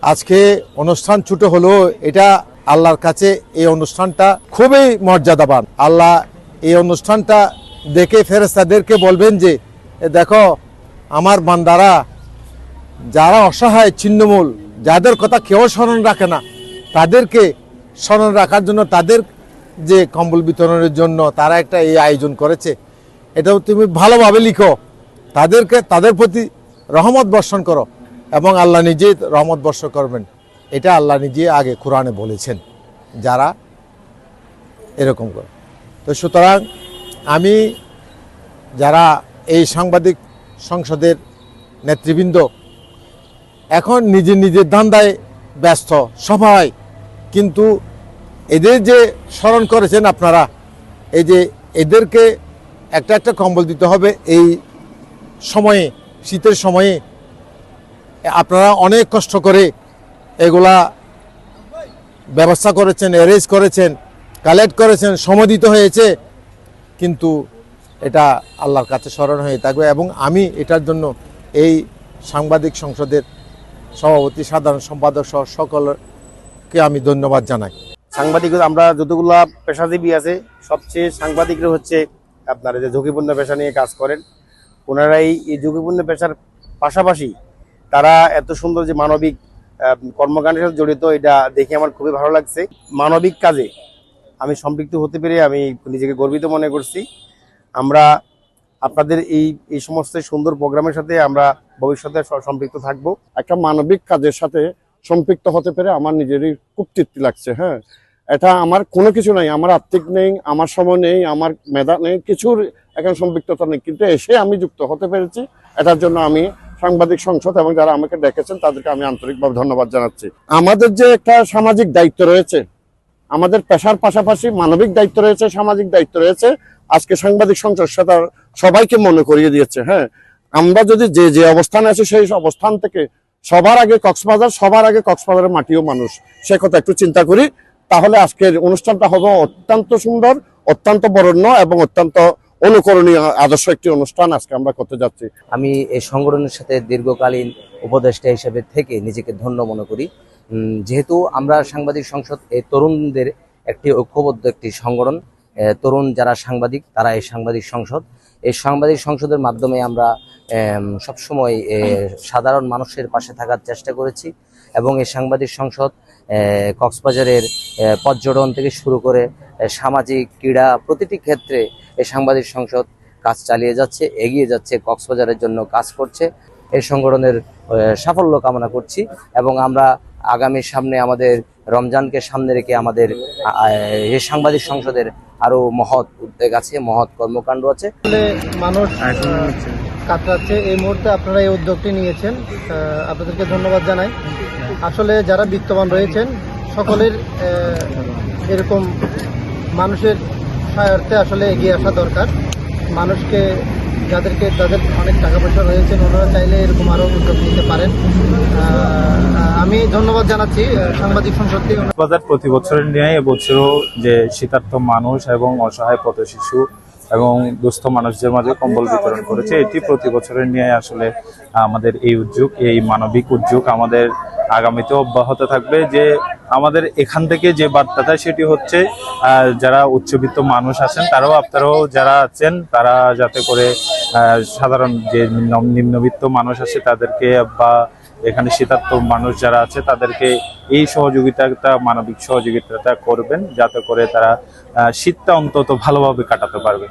আজকে অনুষ্ঠান ছোট হলো, এটা আল্লাহর কাছে এই অনুষ্ঠানটা খুবই মর্যাদাবান। আল্লাহ এই অনুষ্ঠানটা দেখে ফেরেশতাদেরকে বলবেন যে দেখো আমার বান্দারা যারা অসহায় ছিন্নমূল, যাদের কথা কেউ স্মরণ রাখে না, তাদেরকে স্মরণ রাখার জন্য, তাদের যে কম্বল বিতরণের জন্য তারা একটা এই আয়োজন করেছে। এটাও তুমি ভালোভাবে লিখো, তাদের প্রতি রহমত বর্ষণ করো এবং আল্লাহ নিজে রহমত বর্ষণ করবেন। এটা আল্লাহ নিজে আগে কোরআনে বলেছেন যারা এরকম করে। তো সুতরাং আমি যারা এই সাংবাদিক সংসদের নেতৃবৃন্দ এখন নিজের ধান্দায় ব্যস্ত সবাই, কিন্তু এদের যে স্মরণ করেছেন আপনারা, এই যে এদেরকে একটা কম্বল দিতে হবে এই সময়ে, শীতের সময়ে আপনারা অনেক কষ্ট করে এগুলা ব্যবস্থা করেছেন, অ্যারেঞ্জ করেছেন, কালেক্ট করেছেন, সমদিত হয়েছে, কিন্তু এটা আল্লাহর কাছে স্মরণ হয়ে থাকবে। এবং আমি এটার জন্য এই সাংবাদিক সংসদের সভাপতি, সাধারণ সম্পাদক সহ সকলকে আমি ধন্যবাদ জানাই। সাংবাদিক আমরা যতগুলা পেশাজীবী আছে, সবচেয়ে সাংবাদিকরা হচ্ছে আপনারা যে ঝুঁকিপূর্ণ পেশা নিয়ে কাজ করেন, ওনারাই এই ঝুঁকিপূর্ণ পেশার পাশাপাশি তারা এত সুন্দর যে মানবিক কর্মকাণ্ডের সাথে জড়িত, এটা দেখে আমার খুবই ভালো লাগছে। মানবিক কাজে আমি সম্পৃক্ত হতে পেরে আমি নিজেকে গর্বিত মনে করছি। আমরা আপনাদের এই সমস্ত সুন্দর প্রোগ্রামের সাথে আমরা ভবিষ্যতে সম্পৃক্ত থাকব। একটা মানবিক কাজের সাথে সম্পৃক্ত হতে পেরে আমার নিজেরই খুব তৃপ্তি লাগছে। হ্যাঁ, এটা আমার কোনো কিছু নাই, আমার আর্থিক নেই, আমার সময় নেই, আমার মেধা নেই, কিছুর এখন সম্পৃক্ততা নেই, কিন্তু এসে আমি যুক্ত হতে পেরেছি। এটার জন্য আমি সাংবাদিক সংসদ এবং যারা আমাকে ডেকেছেন তাদেরকে আমি আন্তরিকভাবে ধন্যবাদ জানাচ্ছি। আমাদের যে একটা সামাজিক দায়িত্ব রয়েছে, আমাদের পেশার পাশাপাশি মানবিক দায়িত্ব রয়েছে, সামাজিক দায়িত্ব রয়েছে, আজকে সাংবাদিক সংসদ সেটা সবাইকে মনে করিয়ে দিয়েছে। হ্যাঁ, আমরা যদি যে অবস্থানে আছি সেই অবস্থান থেকে সবার আগে কক্সবাজারের মাটিও মানুষ, সে কথা একটু চিন্তা করি, তাহলে আজকের অনুষ্ঠানটা হবে অত্যন্ত সুন্দর, অত্যন্ত বরেণ্য এবং অত্যন্ত অনুকরণীয় আদর্শ একটি অনুষ্ঠান আজকে আমরা করতে যাচ্ছি। আমি এই সংগঠনের সাথে দীর্ঘকালীন উপদেষ্টা হিসেবে থেকে নিজেকে ধন্য মনে করি। যেহেতু আমরা সাংবাদিক সংসদ এই তরুণদের একটি ঐক্যবদ্ধ একটি সংগঠন, তরুণ যারা সাংবাদিক তারা এই সাংবাদিক সংসদের মাধ্যমে আমরা সবসময় সাধারণ মানুষের পাশে থাকার চেষ্টা করেছি এবং এই সাংবাদিক সংসদ কক্সবাজারের পর্যটন থেকে শুরু করে সামাজিক, ক্রীড়া প্রতিটি ক্ষেত্রে এই সাংবাদিক সংসদ কাজ চালিয়ে যাচ্ছে, এগিয়ে যাচ্ছে, কক্সবাজারের জন্য কাজ করছে। এই সংগঠনের সাফল্য কামনা করছি এবং আমরা আগামী সামনে আমাদের রমজানকে সামনে রেখে আমাদের এই সাংবাদিক সংসদের আরো মহৎ উদ্যোগ আছে, মহৎ কর্মকাণ্ড আছে। মানুষ কাতরাচ্ছে, এই মুহূর্তে আপনারা এই উদ্যোগটি নিয়েছেন, আপনাদেরকে ধন্যবাদ জানাই। আসলে যারা বিত্তবান রয়েছেন সকলের এরকম মানুষের সহায়তার্থে আসলে এগিয়ে আসা দরকার। মানুষকে যাদের অনেক টাকা পয়সা রয়েছেন ওনারা চাইলে এরকম আরও উদ্যোগ নিতে পারেন। আমি ধন্যবাদ জানাচ্ছি সাংবাদিক সংসদকে। কক্সবাজার প্রতি বছরের ন্যায় এবছরও যে শীতার্থ মানুষ এবং অসহায় পথ শিশু এবং দুস্থ মানুষদের মাঝে কম্বল বিতরণ করেছে, এটি প্রতি বছরের ন্যায় আসলে আমাদের এই উদ্যোগ, এই মানবিক উদ্যোগ আমাদের আগামীতে অব্যাহত থাকবে। যে আমাদের এখান থেকে যে বার্তাটা সেটি হচ্ছে যারা উচ্চবিত্ত মানুষ আছেন তারাও, আপনারাও যারা আছেন তারা যাতে করে সাধারণ যে নিম্নবিত্ত মানুষ আছে তাদেরকে বা এখানে শীতার্থ মানুষ যারা আছে তাদেরকে এই সহযোগিতাটা, মানবিক সহযোগিতাটা করবেন যাতে করে তারা শীতটা অন্তত ভালোভাবে কাটাতে পারবে।